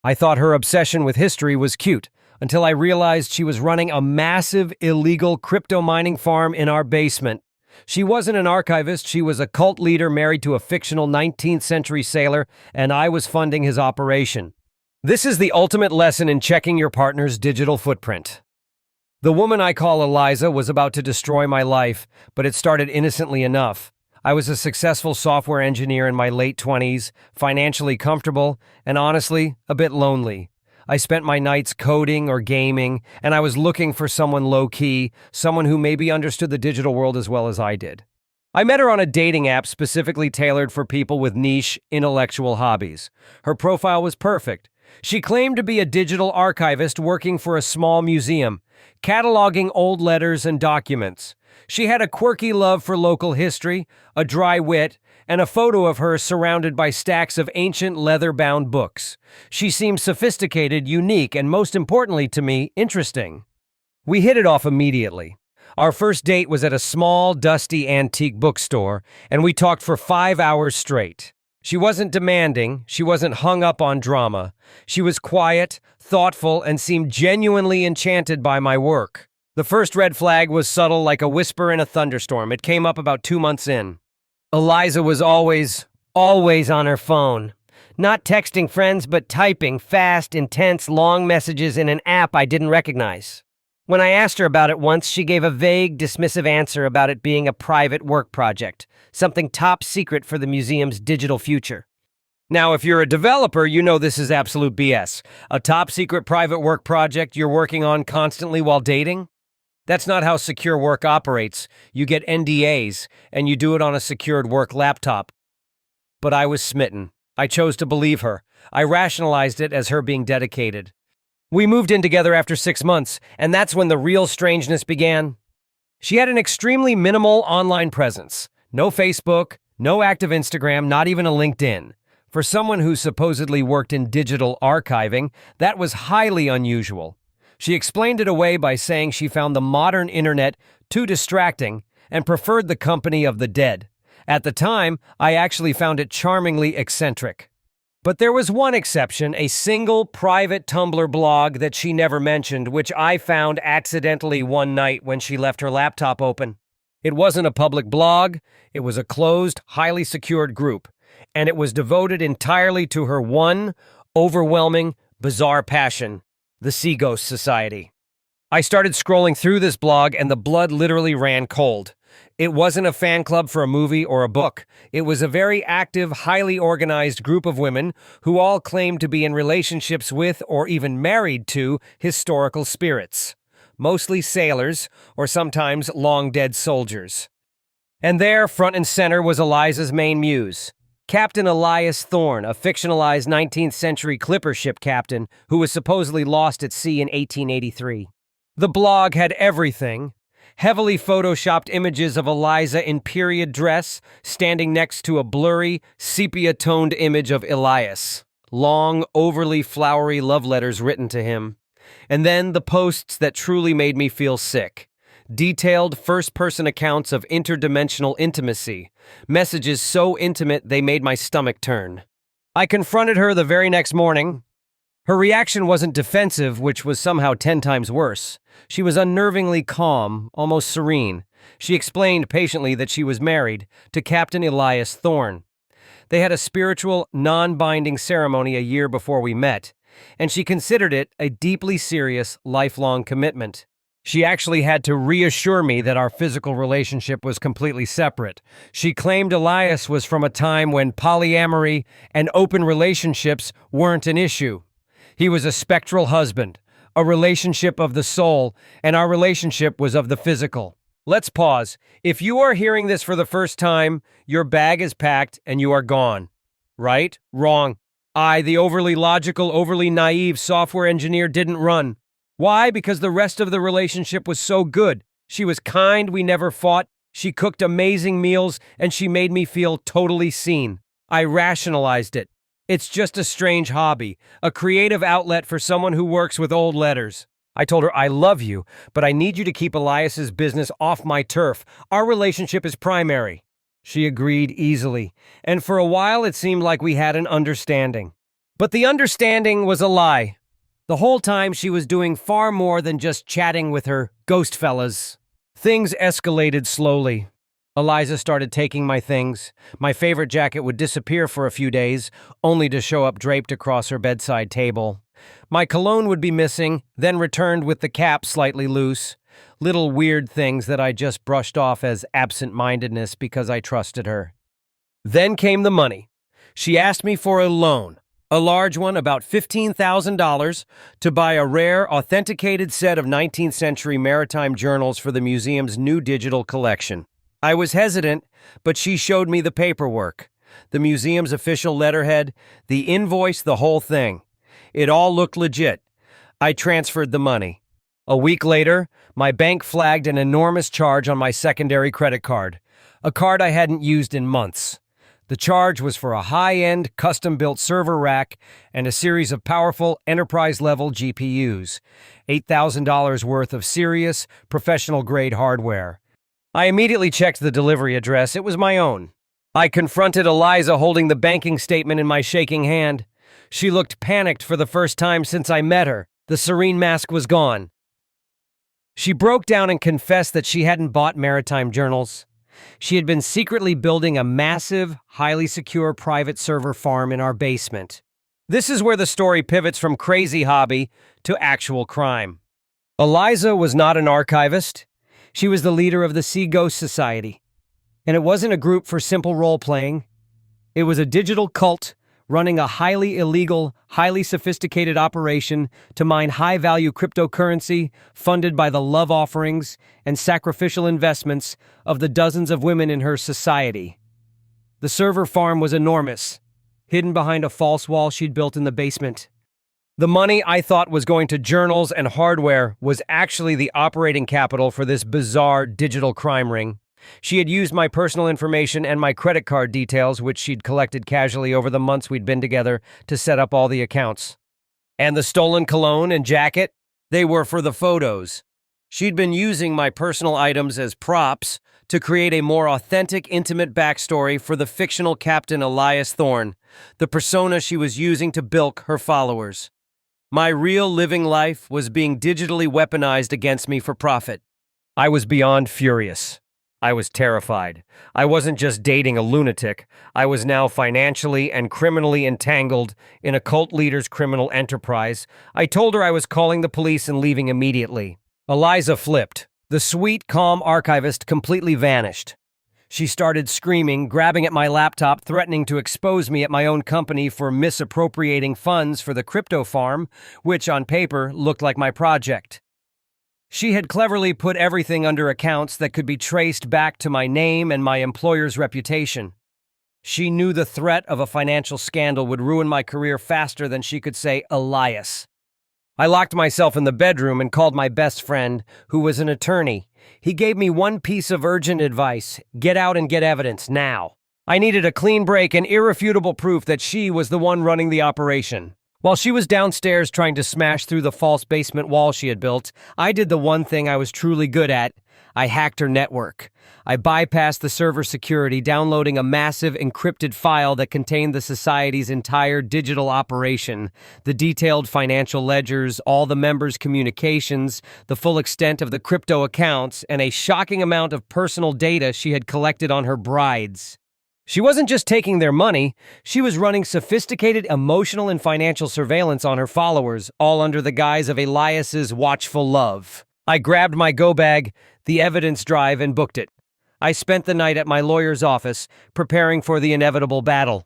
I thought her obsession with history was cute, until I realized she was running a massive, illegal crypto mining farm in our basement. She wasn't an archivist, she was a cult leader married to a fictional 19th century sailor, and I was funding his operation. This is the ultimate lesson in checking your partner's digital footprint. The woman I call Eliza was about to destroy my life, but it started innocently enough. I was a successful software engineer in my late 20s, financially comfortable, and honestly, a bit lonely. I spent my nights coding or gaming, and I was looking for someone low-key, someone who maybe understood the digital world as well as I did. I met her on a dating app specifically tailored for people with niche, intellectual hobbies. Her profile was perfect. She claimed to be a digital archivist working for a small museum, cataloging old letters and documents. She had a quirky love for local history, a dry wit, and a photo of her surrounded by stacks of ancient leather-bound books. She seemed sophisticated, unique, and most importantly to me, interesting. We hit it off immediately. Our first date was at a small, dusty antique bookstore, and we talked for 5 hours straight. She wasn't demanding, she wasn't hung up on drama. She was quiet, thoughtful, and seemed genuinely enchanted by my work. The first red flag was subtle like a whisper in a thunderstorm. It came up about 2 months in. Eliza was always on her phone. Not texting friends, but typing fast, intense, long messages in an app I didn't recognize. When I asked her about it once, she gave a vague, dismissive answer about it being a private work project, something top secret for the museum's digital future. Now, if you're a developer, you know this is absolute BS. A top secret private work project you're working on constantly while dating? That's not how secure work operates. You get NDAs, and you do it on a secured work laptop. But I was smitten. I chose to believe her. I rationalized it as her being dedicated. We moved in together after 6 months, and that's when the real strangeness began. She had an extremely minimal online presence. No Facebook, no active Instagram, not even a LinkedIn. For someone who supposedly worked in digital archiving, that was highly unusual. She explained it away by saying she found the modern internet too distracting and preferred the company of the dead. At the time, I actually found it charmingly eccentric. But there was one exception, a single private Tumblr blog that she never mentioned, which I found accidentally one night when she left her laptop open. It wasn't a public blog, it was a closed, highly secured group, and it was devoted entirely to her one overwhelming, bizarre passion, the Sea Ghost Society. I started scrolling through this blog and the blood literally ran cold. It wasn't a fan club for a movie or a book. It was a very active, highly organized group of women who all claimed to be in relationships with or even married to historical spirits. Mostly sailors, or sometimes long-dead soldiers. And there, front and center, was Eliza's main muse, Captain Elias Thorne, a fictionalized 19th century clipper ship captain who was supposedly lost at sea in 1883. The blog had everything. Heavily photoshopped images of Eliza in period dress, standing next to a blurry, sepia-toned image of Elias. Long, overly flowery love letters written to him. And then the posts that truly made me feel sick. Detailed first-person accounts of interdimensional intimacy. Messages so intimate they made my stomach turn. I confronted her the very next morning. Her reaction wasn't defensive, which was somehow 10 times worse. She was unnervingly calm, almost serene. She explained patiently that she was married to Captain Elias Thorne. They had a spiritual, non-binding ceremony a year before we met, and she considered it a deeply serious, lifelong commitment. She actually had to reassure me that our physical relationship was completely separate. She claimed Elias was from a time when polyamory and open relationships weren't an issue. He was a spectral husband, a relationship of the soul, and our relationship was of the physical. Let's pause. If you are hearing this for the first time, your bag is packed and you are gone. Right? Wrong. I, the overly logical, overly naive software engineer, didn't run. Why? Because the rest of the relationship was so good. She was kind, we never fought, she cooked amazing meals, and she made me feel totally seen. I rationalized it. It's just a strange hobby, a creative outlet for someone who works with old letters. I told her, I love you, but I need you to keep Elias's business off my turf. Our relationship is primary. She agreed easily, and for a while it seemed like we had an understanding. But the understanding was a lie. The whole time she was doing far more than just chatting with her ghost fellas. Things escalated slowly. Eliza started taking my things. My favorite jacket would disappear for a few days, only to show up draped across her bedside table. My cologne would be missing, then returned with the cap slightly loose. Little weird things that I just brushed off as absent-mindedness because I trusted her. Then came the money. She asked me for a loan, a large one, about $15,000, to buy a rare, authenticated set of 19th century maritime journals for the museum's new digital collection. I was hesitant, but she showed me the paperwork. The museum's official letterhead, the invoice, the whole thing. It all looked legit. I transferred the money. A week later, my bank flagged an enormous charge on my secondary credit card, a card I hadn't used in months. The charge was for a high-end, custom-built server rack and a series of powerful, enterprise-level GPUs, $8,000 worth of serious, professional-grade hardware. I immediately checked the delivery address. It was my own. I confronted Eliza holding the banking statement in my shaking hand. She looked panicked for the first time since I met her. The serene mask was gone. She broke down and confessed that she hadn't bought maritime journals. She had been secretly building a massive, highly secure private server farm in our basement. This is where the story pivots from crazy hobby to actual crime. Eliza was not an archivist. She was the leader of the Sea Ghost Society. And it wasn't a group for simple role-playing. It was a digital cult running a highly illegal, highly sophisticated operation to mine high-value cryptocurrency funded by the love offerings and sacrificial investments of the dozens of women in her society. The server farm was enormous, hidden behind a false wall she'd built in the basement. The money I thought was going to journals and hardware was actually the operating capital for this bizarre digital crime ring. She had used my personal information and my credit card details, which she'd collected casually over the months we'd been together, to set up all the accounts. And the stolen cologne and jacket? They were for the photos. She'd been using my personal items as props to create a more authentic, intimate backstory for the fictional Captain Elias Thorne, the persona she was using to bilk her followers. My real living life was being digitally weaponized against me for profit. I was beyond furious. I was terrified. I wasn't just dating a lunatic. I was now financially and criminally entangled in a cult leader's criminal enterprise. I told her I was calling the police and leaving immediately. Eliza flipped. The sweet, calm archivist completely vanished. She started screaming, grabbing at my laptop, threatening to expose me at my own company for misappropriating funds for the crypto farm, which on paper looked like my project. She had cleverly put everything under accounts that could be traced back to my name and my employer's reputation. She knew the threat of a financial scandal would ruin my career faster than she could say Elias. I locked myself in the bedroom and called my best friend, who was an attorney. He gave me one piece of urgent advice: get out and get evidence now. I needed a clean break and irrefutable proof that she was the one running the operation. While she was downstairs trying to smash through the false basement wall she had built, I did the one thing I was truly good at. I hacked her network. I bypassed the server security, downloading a massive encrypted file that contained the society's entire digital operation, the detailed financial ledgers, all the members' communications, the full extent of the crypto accounts, and a shocking amount of personal data she had collected on her brides. She wasn't just taking their money, she was running sophisticated emotional and financial surveillance on her followers, all under the guise of Elias's watchful love. I grabbed my go bag, the evidence drive, and booked it. I spent the night at my lawyer's office, preparing for the inevitable battle.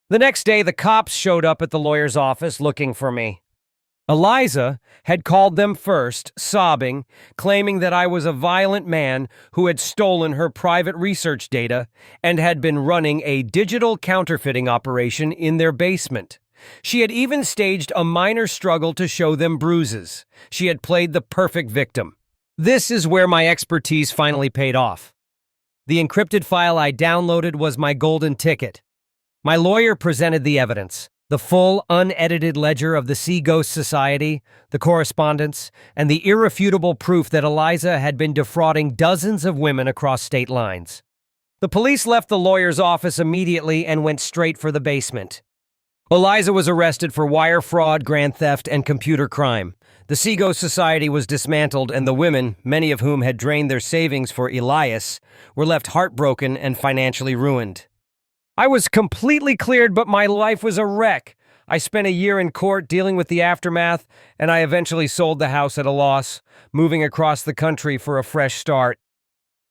The next day, the cops showed up at the lawyer's office looking for me. Eliza had called them first, sobbing, claiming that I was a violent man who had stolen her private research data and had been running a digital counterfeiting operation in their basement. She had even staged a minor struggle to show them bruises. She had played the perfect victim. This is where my expertise finally paid off. The encrypted file I downloaded was my golden ticket. My lawyer presented the evidence. The full, unedited ledger of the Sea Ghost Society, the correspondence, and the irrefutable proof that Eliza had been defrauding dozens of women across state lines. The police left the lawyer's office immediately and went straight for the basement. Eliza was arrested for wire fraud, grand theft, and computer crime. The Seago Society was dismantled, and the women, many of whom had drained their savings for Elias, were left heartbroken and financially ruined. I was completely cleared, but my life was a wreck. I spent a year in court dealing with the aftermath, and I eventually sold the house at a loss, moving across the country for a fresh start.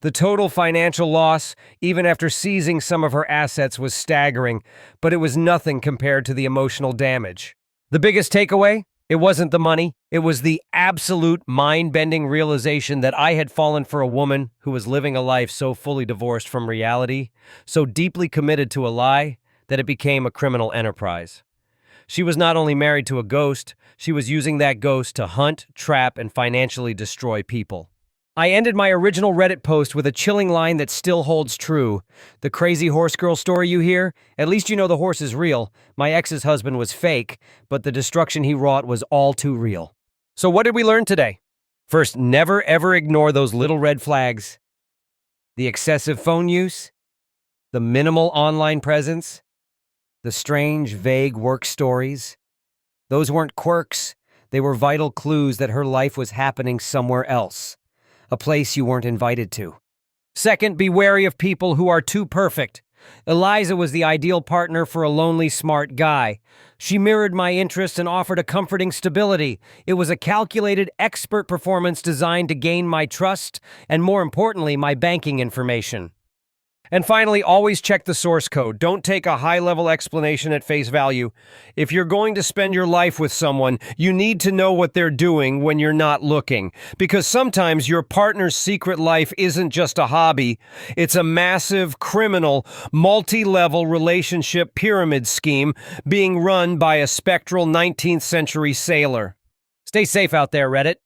The total financial loss, even after seizing some of her assets, was staggering, but it was nothing compared to the emotional damage. The biggest takeaway? It wasn't the money. It was the absolute mind-bending realization that I had fallen for a woman who was living a life so fully divorced from reality, so deeply committed to a lie, that it became a criminal enterprise. She was not only married to a ghost, she was using that ghost to hunt, trap, and financially destroy people. I ended my original Reddit post with a chilling line that still holds true. The crazy horse girl story you hear? At least you know the horse is real. My ex's husband was fake, but the destruction he wrought was all too real. So what did we learn today? First, never ever ignore those little red flags. The excessive phone use, the minimal online presence, the strange, vague work stories. Those weren't quirks. They were vital clues that her life was happening somewhere else. A place you weren't invited to. Second, be wary of people who are too perfect. Eliza was the ideal partner for a lonely, smart guy. She mirrored my interests and offered a comforting stability. It was a calculated, expert performance designed to gain my trust and, more importantly, my banking information. And finally, always check the source code. Don't take a high-level explanation at face value. If you're going to spend your life with someone, you need to know what they're doing when you're not looking. Because sometimes your partner's secret life isn't just a hobby. It's a massive, criminal, multi-level relationship pyramid scheme being run by a spectral 19th century sailor. Stay safe out there, Reddit.